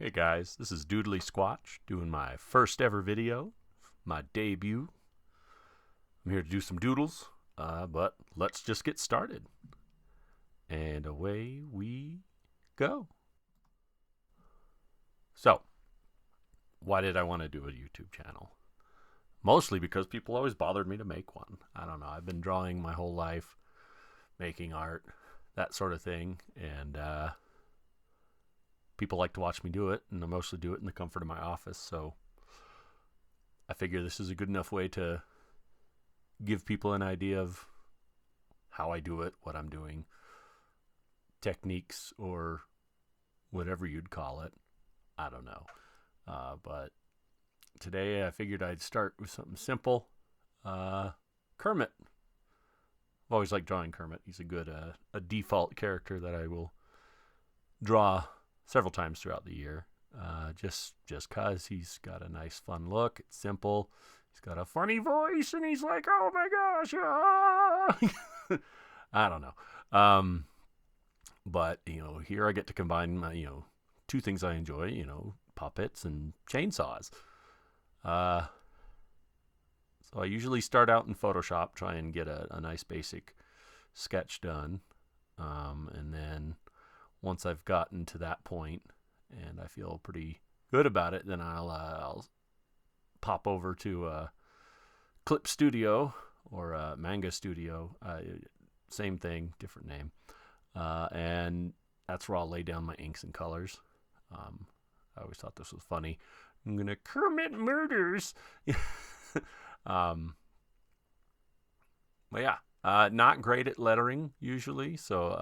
Hey guys, this is Doodly Squatch doing my first ever video, my debut. I'm here to do some doodles, but let's just get started. And away we go. So, why did I want to do a YouTube channel? Mostly because people always bothered me to make one. I don't know, I've been drawing my whole life, making art, that sort of thing, and people like to watch me do it, and I mostly do it in the comfort of my office, so I figure this is a good enough way to give people an idea of how I do it, what I'm doing, techniques, or whatever you'd call it. I don't know. But today I figured I'd start with something simple. Kermit. I've always liked drawing Kermit. He's a good a default character that I will draw several times throughout the year. Just cause he's got a nice fun look. It's simple. He's got a funny voice and he's like, oh my gosh, ah! I don't know. But here I get to combine my, two things I enjoy, puppets and chainsaws. So I usually start out in Photoshop, try and get a nice basic sketch done. And then once I've gotten to that point and I feel pretty good about it, then I'll pop over to Clip Studio or Manga Studio. Same thing, different name. And that's where I'll lay down my inks and colors. I always thought this was funny. I'm going to Kermit murders. But yeah, not great at lettering usually. So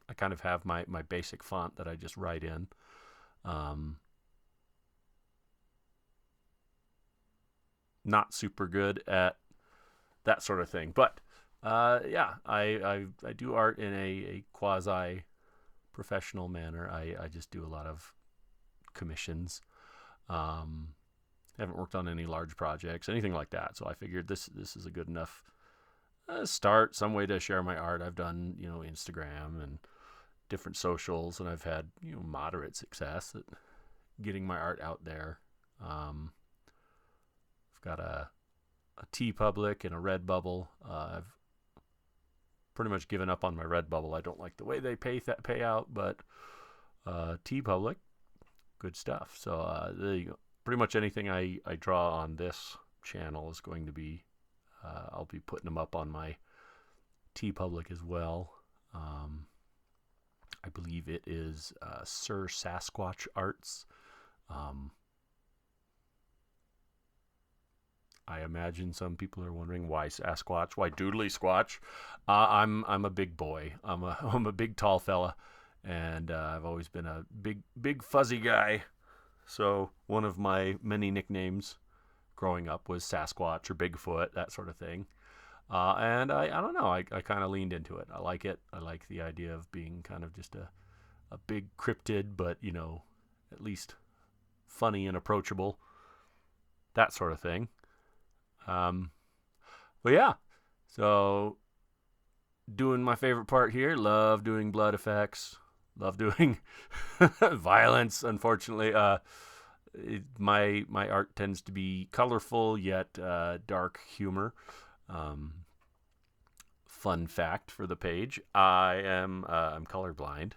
I kind of have my basic font that I just write in. Not super good at that sort of thing. But yeah, I do art in a quasi professional manner. I just do a lot of commissions. Haven't worked on any large projects, anything like that. So I figured this is a good enough start, some way to share my art. I've done Instagram and different socials, and I've had moderate success at getting my art out there. I've got a TeePublic and a Redbubble. I've pretty much given up on my Redbubble. I don't like the way they pay out, but TeePublic, good stuff. So there you go. Pretty much anything I draw on this channel is going to be, I'll be putting them up on my TeePublic as well. I believe it is Sir Sasquatch Arts. I imagine some people are wondering why Sasquatch, why Doodly Squatch. I'm a big boy. I'm a big tall fella, and I've always been a big fuzzy guy. So one of my many nicknames growing up was Sasquatch or Bigfoot, that sort of thing. And I don't know, I kind of leaned into it. I like it. I like the idea of being kind of just a big cryptid, but at least funny and approachable, that sort of thing. But yeah, so doing my favorite part here. Love doing blood effects. Love doing violence. Unfortunately, my art tends to be colorful yet dark humor. Fun fact for the page: I'm colorblind,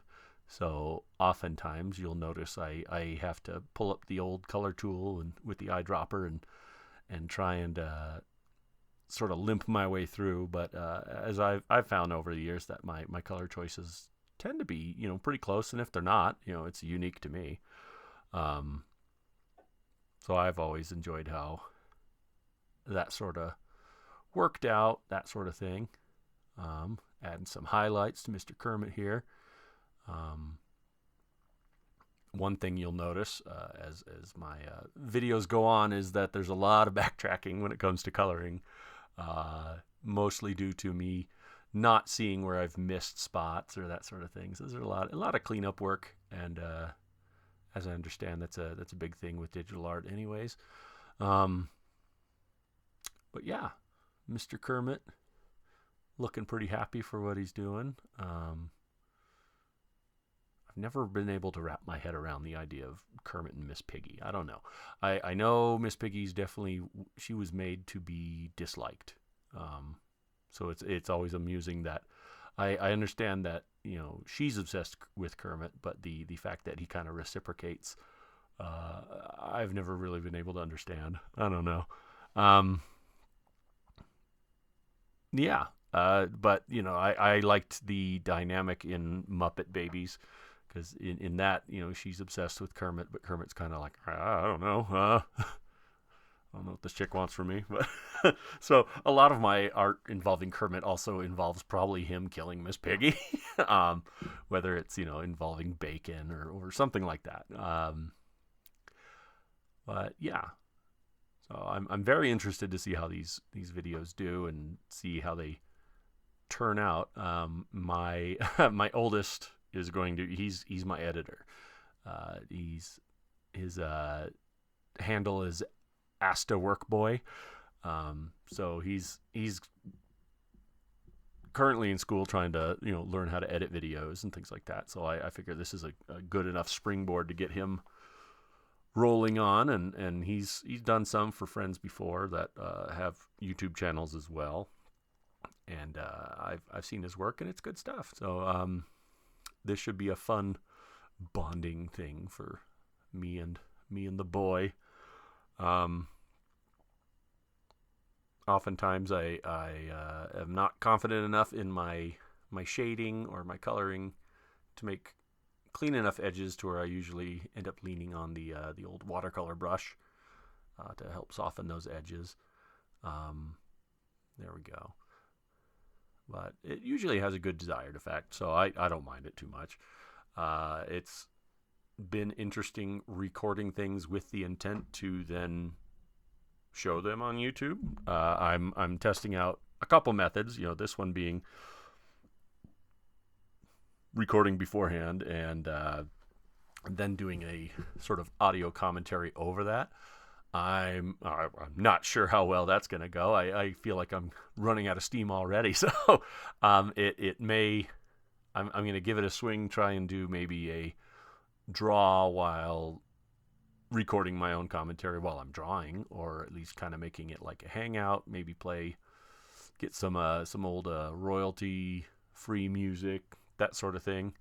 so oftentimes you'll notice I have to pull up the old color tool and with the eyedropper and try and sort of limp my way through. But as I've found over the years that my color choices tend to be pretty close, and if they're not, it's unique to me. So I've always enjoyed how that sort of worked out, that sort of thing. Adding some highlights to Mr. Kermit here. One thing you'll notice as my videos go on is that there's a lot of backtracking when it comes to coloring, mostly due to me not seeing where I've missed spots or that sort of thing. So there's a lot of cleanup work, and as I understand, that's a big thing with digital art, anyways. But yeah, Mr. Kermit looking pretty happy for what he's doing. I've never been able to wrap my head around the idea of Kermit and Miss Piggy. I don't know. I know Miss Piggy's definitely, she was made to be disliked. So it's always amusing that I understand that, she's obsessed with Kermit, but the fact that he kind of reciprocates, I've never really been able to understand. I don't know. Yeah. But I liked the dynamic in Muppet Babies, because in that, she's obsessed with Kermit, but Kermit's kind of like, I don't know. I don't know what this chick wants from me. But so a lot of my art involving Kermit also involves probably him killing Miss Piggy, whether it's, involving bacon or something like that. But yeah, so I'm very interested to see how these videos do and see how they turn out. My my oldest is going to, he's my editor. His handle is Asta Workboy. So he's currently in school trying to learn how to edit videos and things like that. So I figure this is a good enough springboard to get him rolling on, and he's done some for friends before that have YouTube channels as well, and I've seen his work, and it's good stuff. So this should be a fun bonding thing for me and the boy. Oftentimes I am not confident enough in my shading or my coloring to make clean enough edges to where I usually end up leaning on the old watercolor brush to help soften those edges. There we go. But it usually has a good desired effect, so I don't mind it too much. It's been interesting recording things with the intent to then show them on YouTube. I'm testing out a couple methods, this one being recording beforehand and then doing a sort of audio commentary over that. I'm not sure how well that's going to go. I feel like I'm running out of steam already. So it may, I'm going to give it a swing, try and do maybe a draw while recording my own commentary while I'm drawing, or at least kind of making it like a hangout, maybe get some old royalty free music, that sort of thing.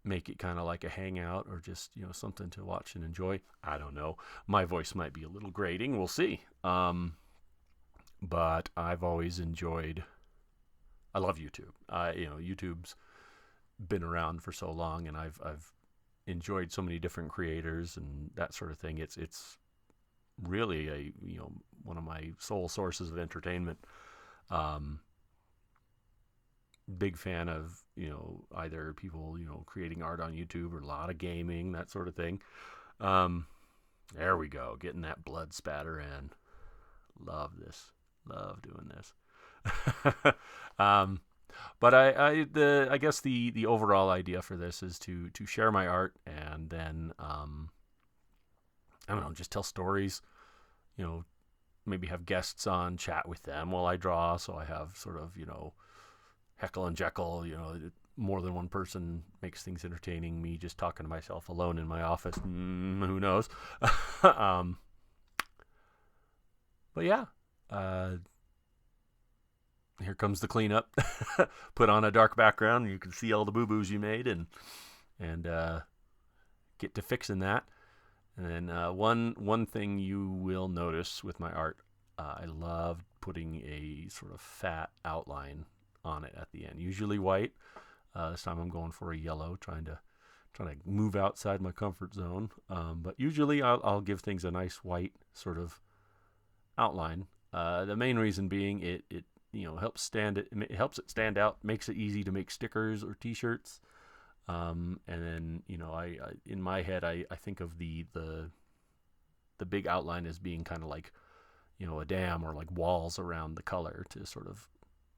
Make it kind of like a hangout, or just something to watch and enjoy. I don't know. My voice might be a little grating. We'll see. But I've always enjoyed. I love YouTube. YouTube's been around for so long, and I've enjoyed so many different creators and that sort of thing. It's really one of my sole sources of entertainment. Big fan of either people creating art on YouTube, or a lot of gaming, that sort of thing. There we go, getting that blood spatter in. Love doing this. But I guess the overall idea for this is to share my art, and then I don't know, just tell stories. Maybe have guests on, chat with them while I draw, so I have sort of Heckle and Jekyll, more than one person makes things entertaining. Me just talking to myself alone in my office, who knows? But yeah, here comes the cleanup. Put on a dark background, and you can see all the boo-boos you made, and get to fixing that. And then one thing you will notice with my art, I love putting a sort of fat outline on it at the end, usually white. This time I'm going for a yellow, trying to move outside my comfort zone. But usually I'll give things a nice white sort of outline. The main reason being it helps it stand out, makes it easy to make stickers or T-shirts. And then I in my head I think of the big outline as being kind of like a dam, or like walls around the color to sort of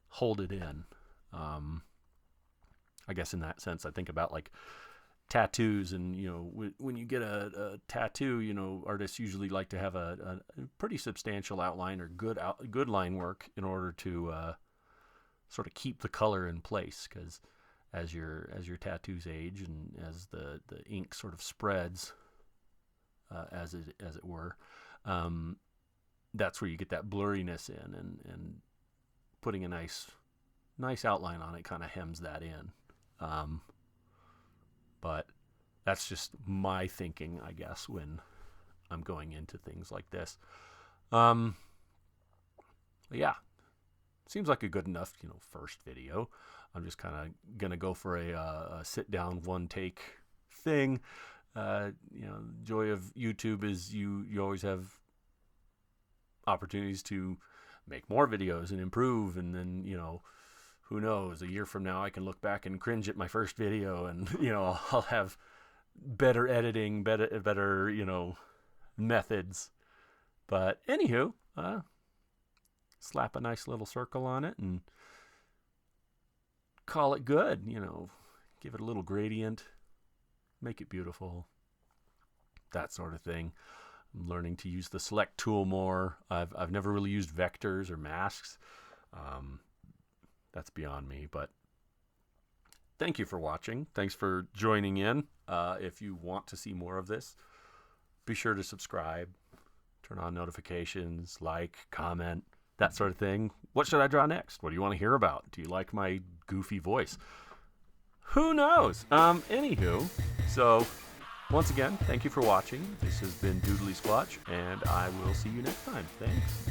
hold it in. I guess in that sense I think about like tattoos, and when you get a tattoo, artists usually like to have a pretty substantial outline, or good line work, in order to sort of keep the color in place, because as your tattoos age and as the ink sort of spreads, as it were. That's where you get that blurriness in, and putting a nice outline on it kind of hems that in. But that's just my thinking, I guess, when I'm going into things like this. Yeah, seems like a good enough, first video. I'm just kind of gonna go for a sit down, one take thing. Joy of YouTube is you always have opportunities to make more videos and improve, and then who knows, a year from now I can look back and cringe at my first video, and I'll have better editing, better methods. But anywho, slap a nice little circle on it and call it good. Give it a little gradient, make it beautiful, that sort of thing. I'm learning to use the select tool more. I've never really used vectors or masks. That's beyond me, but thank you for watching. Thanks for joining in. If you want to see more of this, be sure to subscribe, turn on notifications, like, comment, that sort of thing. What should I draw next? What do you want to hear about? Do you like my goofy voice? Who knows? Anywho, so once again, thank you for watching. This has been Doodly Squatch, and I will see you next time. Thanks.